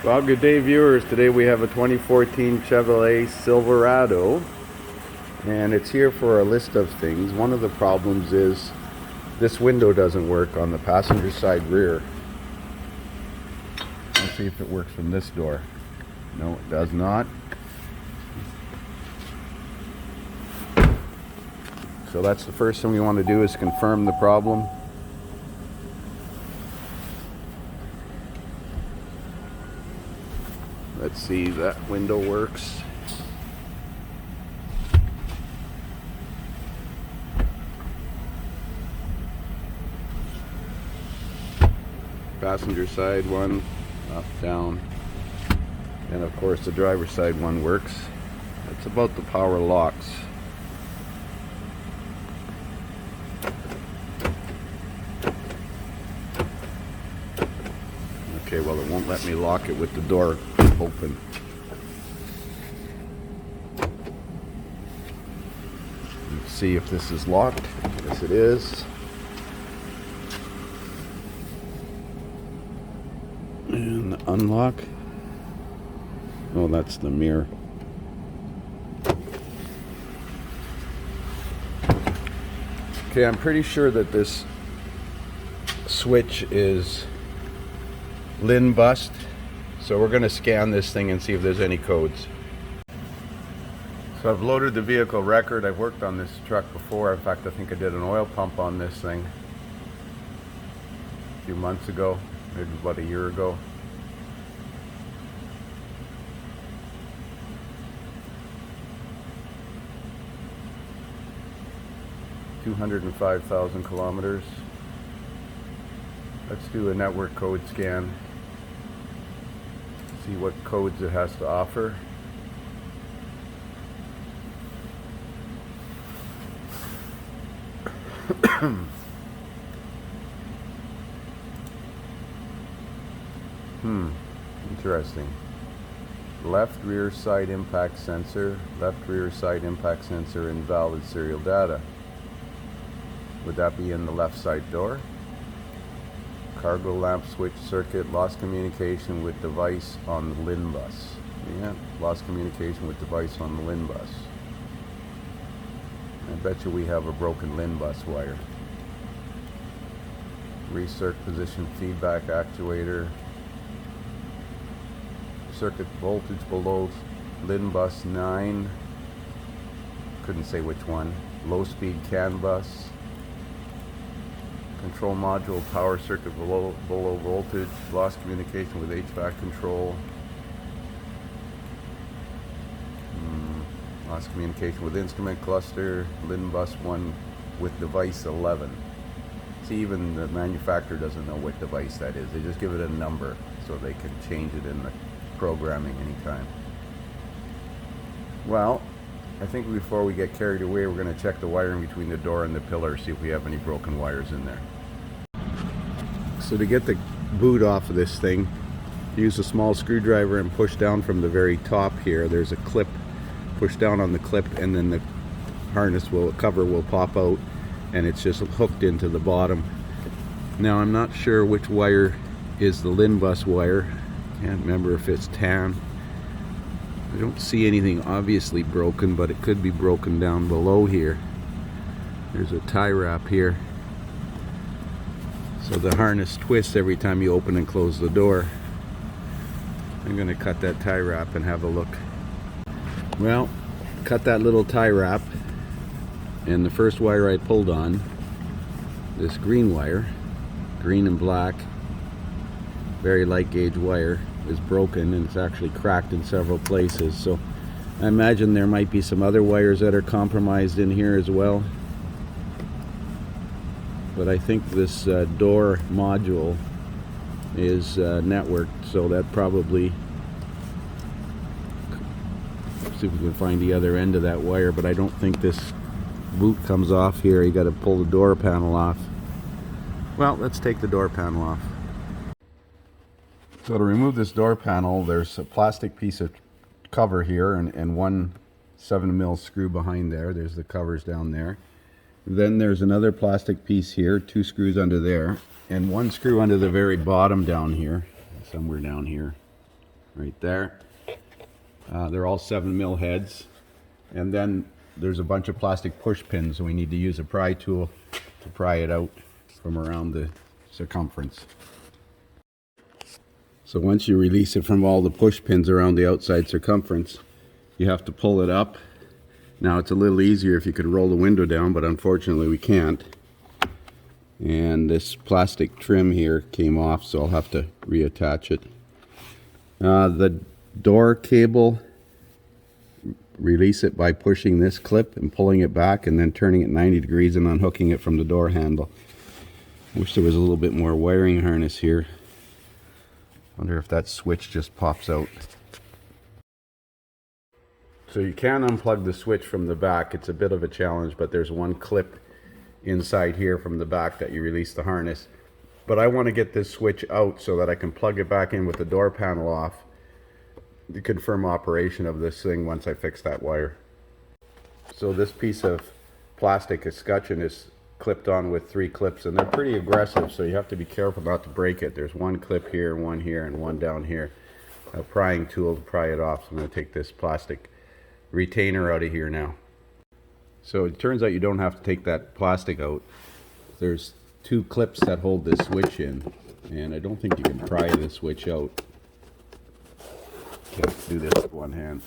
Well, good day, viewers. Today we have a 2014 Chevrolet Silverado, and it's here for a list of things. One of the problems is this window doesn't work on the passenger side rear. Let's see if it works from this door. No, it does not. So that's the first thing we want to do, is confirm the problem. Let's see, that window works. Passenger side one, up, down. And of course the driver's side one works. That's about the power locks. Okay, well, it won't let me lock it with the door open. Let's see if this is locked. Yes, it is. And unlock. Oh, that's the mirror. Okay, I'm pretty sure that this switch is Lin Bus, so we're going to scan this thing and see if there's any codes. So I've loaded the vehicle record. I've worked on this truck before. In fact, I think I did an oil pump on this thing a few months ago, maybe about a year ago. $205,000 kilometers. Let's do a network code scan. See what codes it has to offer. Interesting. Left rear side impact sensor, invalid serial data. Would that be in the left side door? Cargo lamp switch circuit, lost communication with device on the Lin Bus. Yeah, lost communication with device on the Lin Bus. I bet you we have a broken Lin Bus wire. Recirc position feedback actuator. Circuit voltage below Lin Bus 9. Couldn't say which one. Low speed CAN bus. Control module power circuit below voltage, lost communication with HVAC control, lost communication with instrument cluster, Lin Bus 1 with device 11. See, even the manufacturer doesn't know what device that is. They just give it a number so they can change it in the programming anytime. Well, I think before we get carried away, we're going to check the wiring between the door and the pillar, see if we have any broken wires in there. So to get the boot off of this thing, use a small screwdriver and push down from the very top here. There's a clip. Push down on the clip, and then the cover will pop out, and it's just hooked into the bottom. Now I'm not sure which wire is the Lin Bus wire. Can't remember if it's tan. I don't see anything obviously broken, but it could be broken down below here. There's a tie wrap here. So the harness twists every time you open and close the door. I'm going to cut that tie wrap and have a look. Well, cut that little tie wrap, and the first wire I pulled on, this green wire, green and black, very light gauge wire, is broken, and it's actually cracked in several places. So I imagine there might be some other wires that are compromised in here as well. But I think this door module is networked, so that probably, see if we can find the other end of that wire, but I don't think this boot comes off here. You got to pull the door panel off. Well, let's take the door panel off. So to remove this door panel, there's a plastic piece of cover here and one 7mm screw behind there. There's the covers down there. Then there's another plastic piece here, 2 screws under there, and 1 screw under the very bottom down here, somewhere down here. right there. They're all 7mm heads. And then there's a bunch of plastic push pins, and we need to use a pry tool to pry it out from around the circumference. So once you release it from all the push pins around the outside circumference, you have to pull it up. Now it's a little easier if you could roll the window down, but unfortunately we can't. And this plastic trim here came off, so I'll have to reattach it. The door cable, release it by pushing this clip and pulling it back and then turning it 90 degrees and unhooking it from the door handle. I wish there was a little bit more wiring harness here. Wonder if that switch just pops out. So you can unplug the switch from the back. It's a bit of a challenge, but there's one clip inside here from the back that you release the harness. But I want to get this switch out so that I can plug it back in with the door panel off to confirm operation of this thing once I fix that wire. So this piece of plastic escutcheon is clipped on with 3 clips, and they're pretty aggressive, so you have to be careful not to break it. There's one clip here, one here, and one down here. A prying tool to pry it off. So I'm going to take this plastic retainer out of here now. So it turns out you don't have to take that plastic out. There's 2 clips that hold this switch in, and I don't think you can pry this switch out. Okay, let's do this with one hand.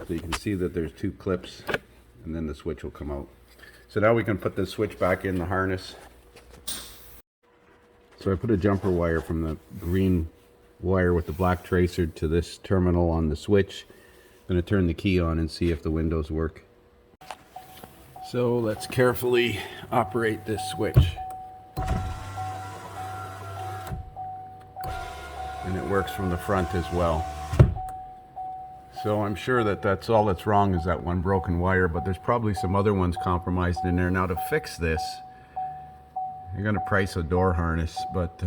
So you can see that there's 2 clips, and then the switch will come out. So now we can put the switch back in the harness. So I put a jumper wire from the green wire with the black tracer to this terminal on the switch. I'm going to turn the key on and see if the windows work. So let's carefully operate this switch. And it works from the front as well. So I'm sure that that's all that's wrong is that one broken wire, but there's probably some other ones compromised in there. Now to fix this, you're going to price a door harness, but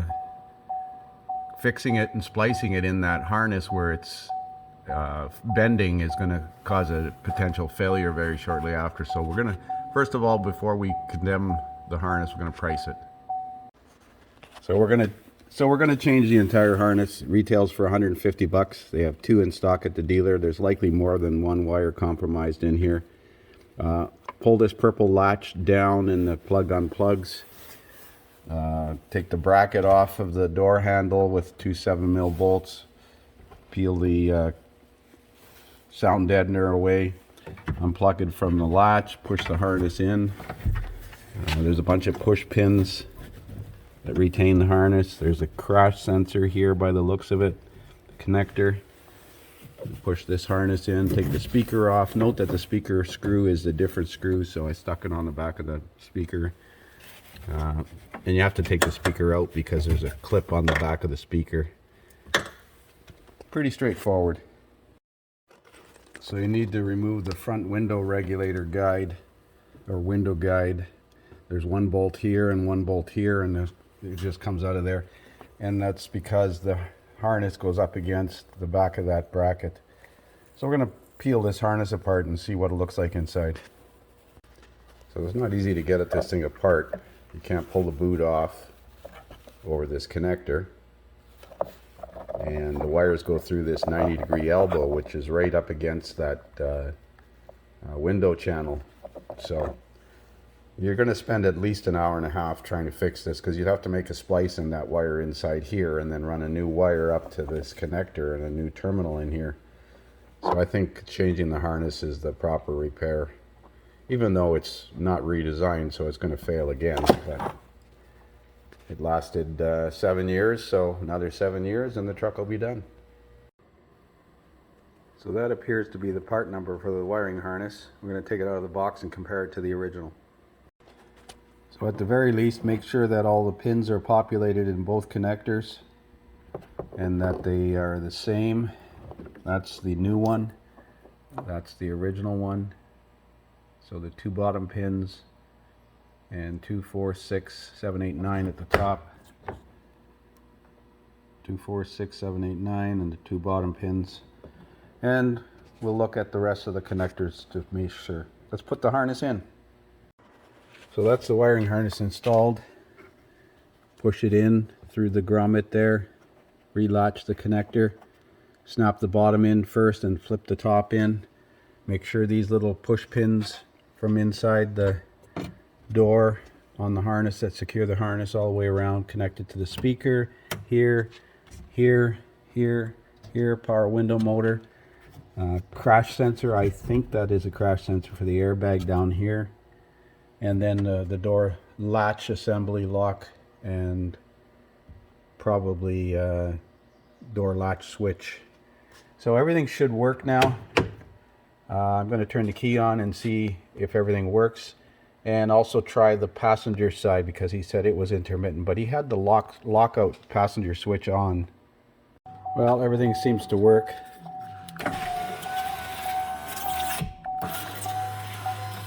fixing it and splicing it in that harness where it's bending is going to cause a potential failure very shortly after. So we're going to, first of all, before we condemn the harness, we're going to price it. So we're going to change the entire harness. It retails for 150 bucks. They have 2 in stock at the dealer. There's likely more than 1 wire compromised in here. Pull this purple latch down and the plug unplugs. Take the bracket off of the door handle with 2 7mm bolts. Peel the sound deadener away. Unplug it from the latch. Push the harness in. There's a bunch of push pins that retain the harness. There's a crash sensor here by the looks of it. The connector. Push this harness in. Take the speaker off. Note that the speaker screw is a different screw, so I stuck it on the back of the speaker. And you have to take the speaker out because there's a clip on the back of the speaker. Pretty straightforward. So you need to remove the front window regulator guide or window guide. There's 1 bolt here and 1 bolt here, and it just comes out of there. And that's because the harness goes up against the back of that bracket. So we're going to peel this harness apart and see what it looks like inside. So it's not easy to get this thing apart. You can't pull the boot off over this connector, and the wires go through this 90-degree elbow, which is right up against that window channel. So you're going to spend at least an hour and a half trying to fix this, because you'd have to make a splice in that wire inside here and then run a new wire up to this connector and a new terminal in here. So I think changing the harness is the proper repair, even though it's not redesigned, so it's going to fail again. But it lasted 7 years, so another 7 years and the truck will be done. So that appears to be the part number for the wiring harness. We're going to take it out of the box and compare it to the original. So at the very least, make sure that all the pins are populated in both connectors and that they are the same. That's the new one. That's the original one. So the 2 bottom pins and 2, 4, 6, 7, 8, 9 at the top. 2, 4, 6, 7, 8, 9 and the 2 bottom pins. And we'll look at the rest of the connectors to make sure. Let's put the harness in. So that's the wiring harness installed. Push it in, through the grommet there, relatch the connector, snap the bottom in first and flip the top in. Make sure these little push pins from inside the door on the harness that secure the harness all the way around connected to the speaker. Here, here, here, here, power window motor. Crash sensor, I think that is a crash sensor for the airbag down here. And then the door latch assembly lock and probably door latch switch. So everything should work now. I'm going to turn the key on and see if everything works, and also try the passenger side because he said it was intermittent, but he had the lockout passenger switch on. Well, everything seems to work.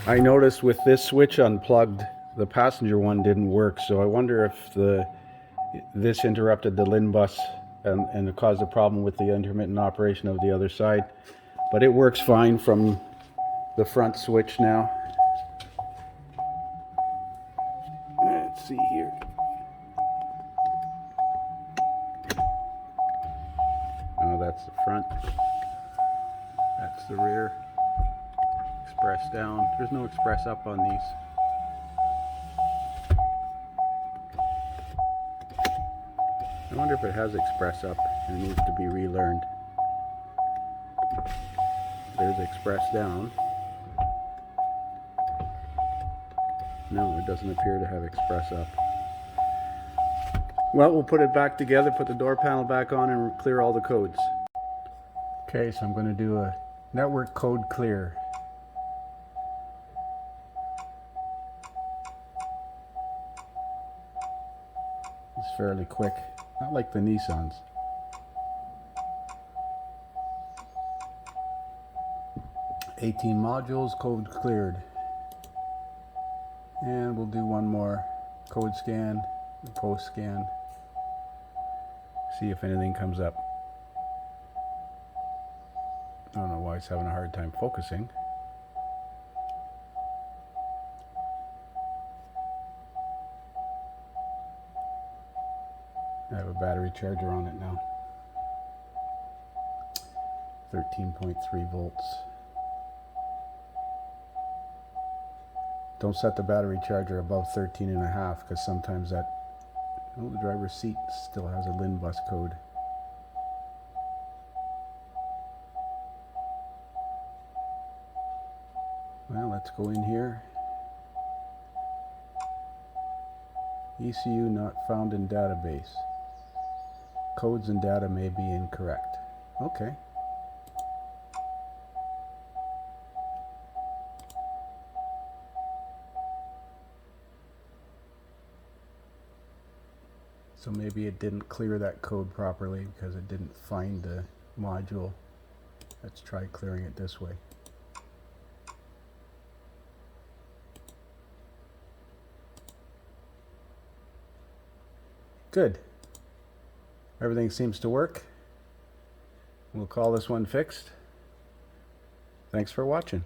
I noticed with this switch unplugged, the passenger one didn't work, so I wonder if this interrupted the Lin Bus and it caused a problem with the intermittent operation of the other side. But it works fine from the front switch now. Let's see here. Oh, that's the front. That's the rear. Express down. There's no express up on these. I wonder if it has express up and needs to be relearned. There's express down. No, it doesn't appear to have express up. Well, we'll put it back together, put the door panel back on, and clear all the codes. Okay, so I'm going to do a network code clear. It's fairly quick, not like the Nissans. "18 modules, code cleared." And we'll do one more code scan, post scan, see if anything comes up. I don't know why it's having a hard time focusing. I have a battery charger on it now. 13.3 volts. Don't set the battery charger above 13.5 because sometimes that, oh, the driver's seat still has a Lin Bus code. Well, let's go in here. ECU not found in database. Codes and data may be incorrect. Okay. So maybe it didn't clear that code properly because it didn't find the module. Let's try clearing it this way. Good. Everything seems to work. We'll call this one fixed. Thanks for watching.